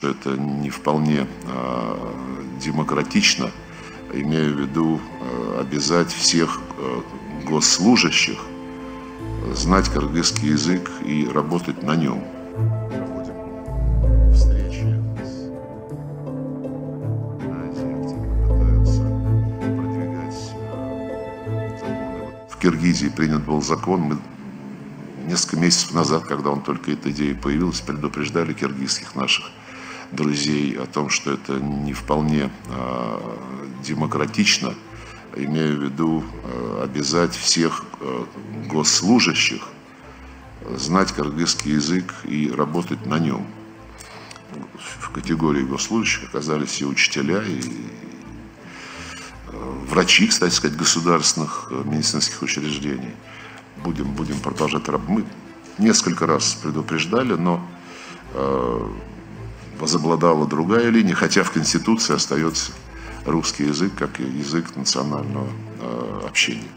Это не вполне демократично, имею в виду обязать всех госслужащих знать кыргызский язык и работать на нем. Проводим встречи с активно пытаются продвигать законы. В Киргизии принят был закон. Мы несколько месяцев назад, когда он только эта идея появилась, предупреждали киргизских наших друзей о том, что это не вполне демократично, имею в виду обязать всех госслужащих знать кыргызский язык и работать на нем. В категории госслужащих оказались и учителя, и врачи, кстати сказать, государственных медицинских учреждений. Будем продолжать работать. Мы несколько раз предупреждали, но возобладала другая линия, хотя в Конституции остается русский язык как и язык национального общения.